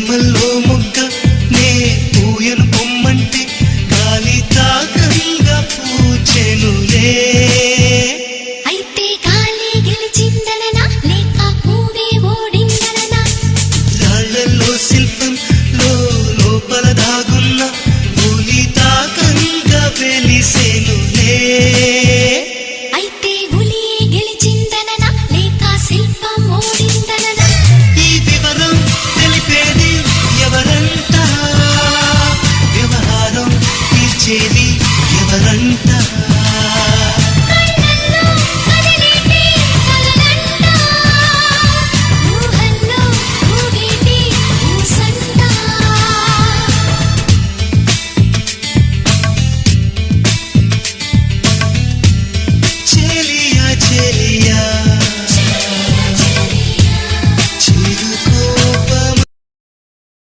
ప్రేమల్లో మొగ్గ నే పూయను పొమ్మంటే గాలి తాకంగా పూచెనులే. అయితే గాలి గెలిచిందననా లేక పువ్వే ఓడిందననా? రాళ్ళల్లో శిల్పం